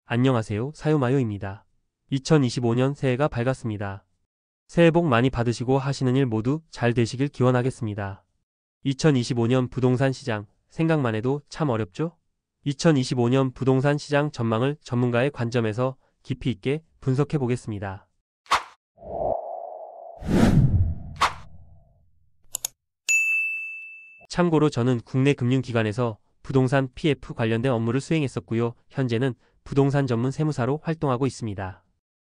안녕하세요. 사요마요입니다. 2025년 새해가 밝았습니다. 새해 복 많이 받으시고 하시는 일 모두 잘 되시길 기원하겠습니다. 2025년 부동산 시장, 생각만 해도 참 어렵죠? 2025년 부동산 시장 전망을 전문가의 관점에서 깊이 있게 분석해 보겠습니다. 참고로 저는 국내 금융기관에서 부동산 PF 관련된 업무를 수행했었고요. 현재는 부동산 전문 세무사로 활동하고 있습니다.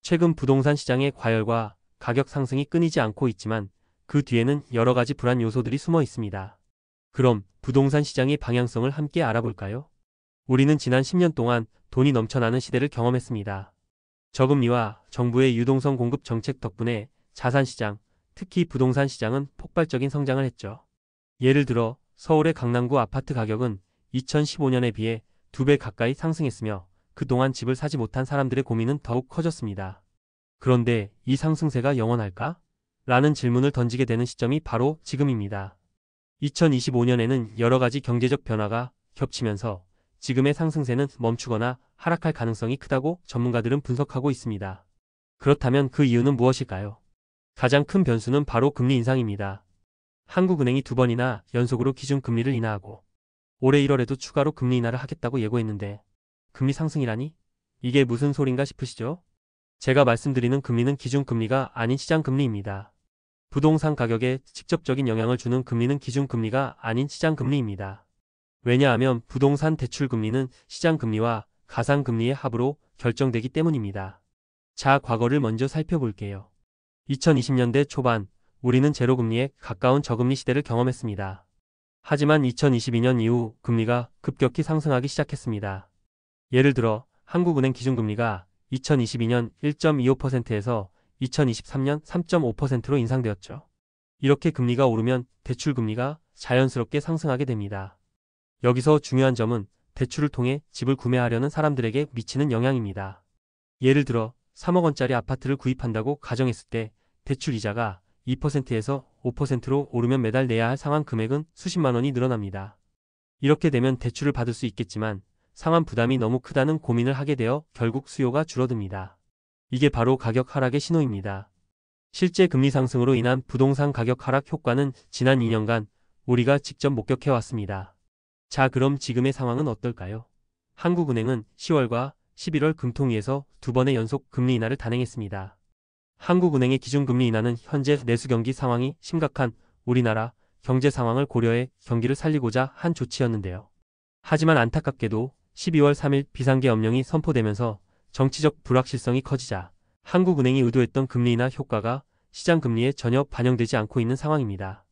최근 부동산 시장의 과열과 가격 상승이 끊이지 않고 있지만 그 뒤에는 여러 가지 불안 요소들이 숨어 있습니다. 그럼 부동산 시장의 방향성을 함께 알아볼까요? 우리는 지난 10년 동안 돈이 넘쳐나는 시대를 경험했습니다. 저금리와 정부의 유동성 공급 정책 덕분에 자산시장, 특히 부동산 시장은 폭발적인 성장을 했죠. 예를 들어 서울의 강남구 아파트 가격은 2015년에 비해 2배 가까이 상승했으며 그동안 집을 사지 못한 사람들의 고민은 더욱 커졌습니다. 그런데 이 상승세가 영원할까? 라는 질문을 던지게 되는 시점이 바로 지금입니다. 2025년에는 여러 가지 경제적 변화가 겹치면서 지금의 상승세는 멈추거나 하락할 가능성이 크다고 전문가들은 분석하고 있습니다. 그렇다면 그 이유는 무엇일까요? 가장 큰 변수는 바로 금리 인상입니다. 한국은행이 2번이나 연속으로 기준금리를 인하하고 올해 1월에도 추가로 금리 인하를 하겠다고 예고했는데 금리 상승이라니? 이게 무슨 소린가 싶으시죠? 제가 말씀드리는 금리는 기준금리가 아닌 시장금리입니다. 부동산 가격에 직접적인 영향을 주는 금리는 기준금리가 아닌 시장금리입니다. 왜냐하면 부동산 대출금리는 시장금리와 가상금리의 합으로 결정되기 때문입니다. 자, 과거를 먼저 살펴볼게요. 2020년대 초반 우리는 제로금리에 가까운 저금리 시대를 경험했습니다. 하지만 2022년 이후 금리가 급격히 상승하기 시작했습니다. 예를 들어 한국은행 기준금리가 2022년 1.25%에서 2023년 3.5%로 인상되었죠. 이렇게 금리가 오르면 대출금리가 자연스럽게 상승하게 됩니다. 여기서 중요한 점은 대출을 통해 집을 구매하려는 사람들에게 미치는 영향입니다. 예를 들어 3억 원짜리 아파트를 구입한다고 가정했을 때 대출 이자가 2%에서 5%로 오르면 매달 내야 할 상환 금액은 수십만 원이 늘어납니다. 이렇게 되면 대출을 받을 수 있겠지만 상환 부담이 너무 크다는 고민을 하게 되어 결국 수요가 줄어듭니다. 이게 바로 가격 하락의 신호입니다. 실제 금리 상승으로 인한 부동산 가격 하락 효과는 지난 2년간 우리가 직접 목격해 왔습니다. 자, 그럼 지금의 상황은 어떨까요? 한국은행은 10월과 11월 금통위에서 2번의 연속 금리 인하를 단행했습니다. 한국은행의 기준금리 인하는 현재 내수경기 상황이 심각한 우리나라 경제 상황을 고려해 경기를 살리고자 한 조치였는데요. 하지만 안타깝게도 12월 3일 비상계엄령이 선포되면서 정치적 불확실성이 커지자 한국은행이 의도했던 금리 인하 효과가 시장금리에 전혀 반영되지 않고 있는 상황입니다.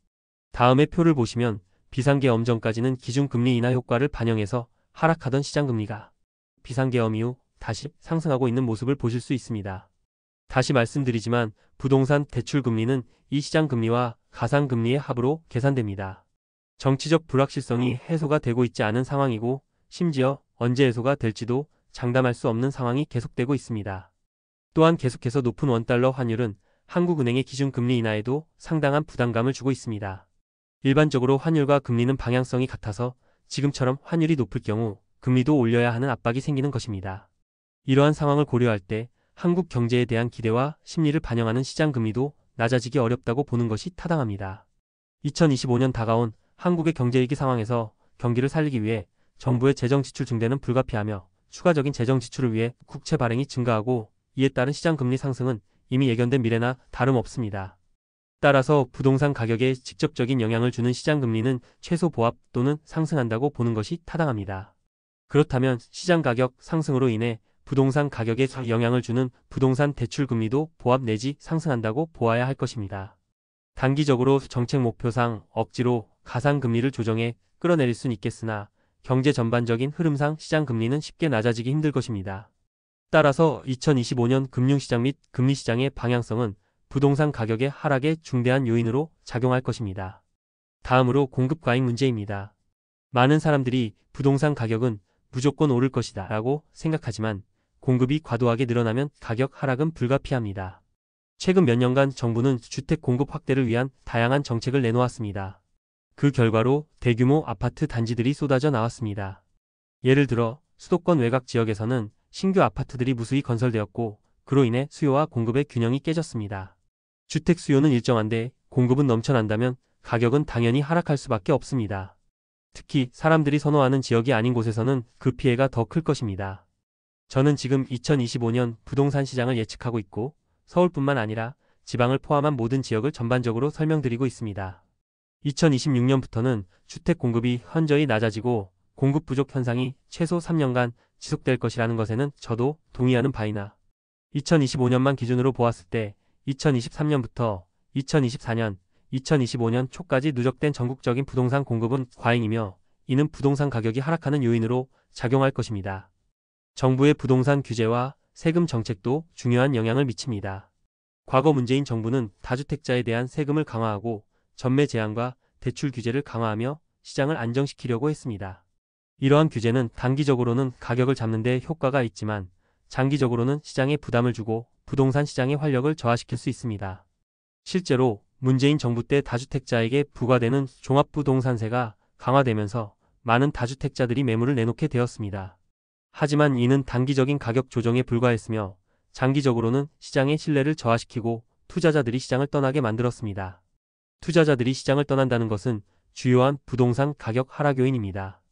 다음의 표를 보시면 비상계엄 전까지는 기준금리 인하 효과를 반영해서 하락하던 시장금리가 비상계엄 이후 다시 상승하고 있는 모습을 보실 수 있습니다. 다시 말씀드리지만 부동산 대출금리는 이 시장금리와 가상금리의 합으로 계산됩니다. 정치적 불확실성이 해소가 되고 있지 않은 상황이고 심지어 언제 해소가 될지도 장담할 수 없는 상황이 계속되고 있습니다. 또한 계속해서 높은 원달러 환율은 한국은행의 기준금리 인하에도 상당한 부담감을 주고 있습니다. 일반적으로 환율과 금리는 방향성이 같아서 지금처럼 환율이 높을 경우 금리도 올려야 하는 압박이 생기는 것입니다. 이러한 상황을 고려할 때 한국 경제에 대한 기대와 심리를 반영하는 시장금리도 낮아지기 어렵다고 보는 것이 타당합니다. 2025년 다가온 한국의 경제위기 상황에서 경기를 살리기 위해 정부의 재정지출 증대는 불가피하며 추가적인 재정지출을 위해 국채 발행이 증가하고 이에 따른 시장금리 상승은 이미 예견된 미래나 다름없습니다. 따라서 부동산 가격에 직접적인 영향을 주는 시장금리는 최소 보합 또는 상승한다고 보는 것이 타당합니다. 그렇다면 시장가격 상승으로 인해 부동산 가격에 영향을 주는 부동산 대출금리도 보합 내지 상승한다고 보아야 할 것입니다. 단기적으로 정책 목표상 억지로 가상금리를 조정해 끌어내릴 수는 있겠으나 경제 전반적인 흐름상 시장금리는 쉽게 낮아지기 힘들 것입니다. 따라서 2025년 금융시장 및 금리시장의 방향성은 부동산 가격의 하락에 중대한 요인으로 작용할 것입니다. 다음으로 공급 과잉 문제입니다. 많은 사람들이 부동산 가격은 무조건 오를 것이다 라고 생각하지만 공급이 과도하게 늘어나면 가격 하락은 불가피합니다. 최근 몇 년간 정부는 주택 공급 확대를 위한 다양한 정책을 내놓았습니다. 그 결과로 대규모 아파트 단지들이 쏟아져 나왔습니다. 예를 들어 수도권 외곽 지역에서는 신규 아파트들이 무수히 건설되었고 그로 인해 수요와 공급의 균형이 깨졌습니다. 주택 수요는 일정한데 공급은 넘쳐난다면 가격은 당연히 하락할 수밖에 없습니다. 특히 사람들이 선호하는 지역이 아닌 곳에서는 그 피해가 더 클 것입니다. 저는 지금 2025년 부동산 시장을 예측하고 있고 서울뿐만 아니라 지방을 포함한 모든 지역을 전반적으로 설명드리고 있습니다. 2026년부터는 주택 공급이 현저히 낮아지고 공급 부족 현상이 최소 3년간 지속될 것이라는 것에는 저도 동의하는 바이나 2025년만 기준으로 보았을 때 2023년부터 2024년, 2025년 초까지 누적된 전국적인 부동산 공급은 과잉이며 이는 부동산 가격이 하락하는 요인으로 작용할 것입니다. 정부의 부동산 규제와 세금 정책도 중요한 영향을 미칩니다. 과거 문재인 정부는 다주택자에 대한 세금을 강화하고 전매 제한과 대출 규제를 강화하며 시장을 안정시키려고 했습니다. 이러한 규제는 단기적으로는 가격을 잡는 데 효과가 있지만 장기적으로는 시장에 부담을 주고 부동산 시장의 활력을 저하시킬 수 있습니다. 실제로 문재인 정부 때 다주택자에게 부과되는 종합부동산세가 강화되면서 많은 다주택자들이 매물을 내놓게 되었습니다. 하지만 이는 단기적인 가격 조정에 불과했으며 장기적으로는 시장의 신뢰를 저하시키고 투자자들이 시장을 떠나게 만들었습니다. 투자자들이 시장을 떠난다는 것은 주요한 부동산 가격 하락 요인입니다.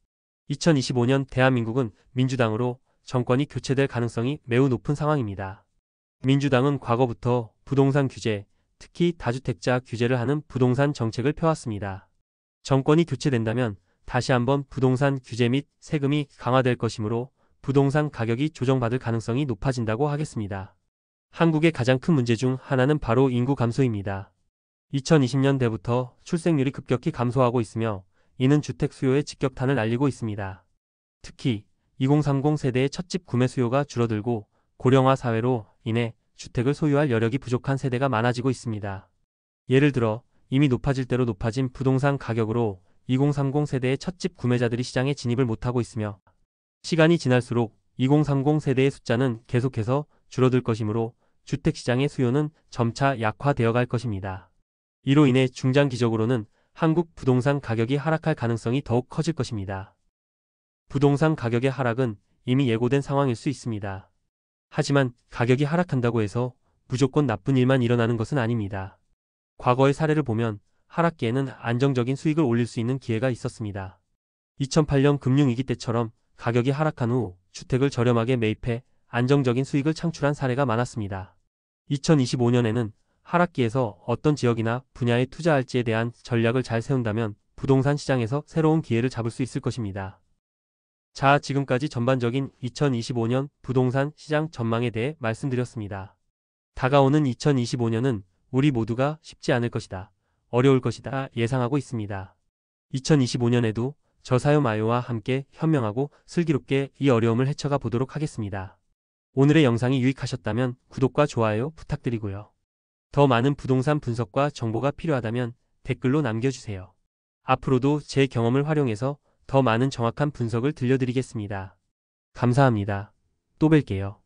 2025년 대한민국은 민주당으로 정권이 교체될 가능성이 매우 높은 상황입니다. 민주당은 과거부터 부동산 규제, 특히 다주택자 규제를 하는 부동산 정책을 펴왔습니다. 정권이 교체된다면 다시 한번 부동산 규제 및 세금이 강화될 것이므로 부동산 가격이 조정받을 가능성이 높아진다고 하겠습니다. 한국의 가장 큰 문제 중 하나는 바로 인구 감소입니다. 2020년대부터 출생률이 급격히 감소하고 있으며 이는 주택 수요에 직격탄을 날리고 있습니다. 특히 2030 세대의 첫집 구매 수요가 줄어들고 고령화 사회로 인해 주택을 소유할 여력이 부족한 세대가 많아지고 있습니다. 예를 들어 이미 높아질 대로 높아진 부동산 가격으로 2030 세대의 첫집 구매자들이 시장에 진입을 못하고 있으며 시간이 지날수록 2030 세대의 숫자는 계속해서 줄어들 것이므로 주택시장의 수요는 점차 약화되어 갈 것입니다. 이로 인해 중장기적으로는 한국 부동산 가격이 하락할 가능성이 더욱 커질 것입니다. 부동산 가격의 하락은 이미 예고된 상황일 수 있습니다. 하지만 가격이 하락한다고 해서 무조건 나쁜 일만 일어나는 것은 아닙니다. 과거의 사례를 보면 하락기에는 안정적인 수익을 올릴 수 있는 기회가 있었습니다. 2008년 금융위기 때처럼 가격이 하락한 후 주택을 저렴하게 매입해 안정적인 수익을 창출한 사례가 많았습니다. 2025년에는 하락기에서 어떤 지역이나 분야에 투자할지에 대한 전략을 잘 세운다면 부동산 시장에서 새로운 기회를 잡을 수 있을 것입니다. 자, 지금까지 전반적인 2025년 부동산 시장 전망에 대해 말씀드렸습니다. 다가오는 2025년은 우리 모두가 쉽지 않을 것이다, 어려울 것이다 예상하고 있습니다. 2025년에도 저사요마요와 함께 현명하고 슬기롭게 이 어려움을 헤쳐가 보도록 하겠습니다. 오늘의 영상이 유익하셨다면 구독과 좋아요 부탁드리고요. 더 많은 부동산 분석과 정보가 필요하다면 댓글로 남겨주세요. 앞으로도 제 경험을 활용해서 더 많은 정확한 분석을 들려드리겠습니다. 감사합니다. 또 뵐게요.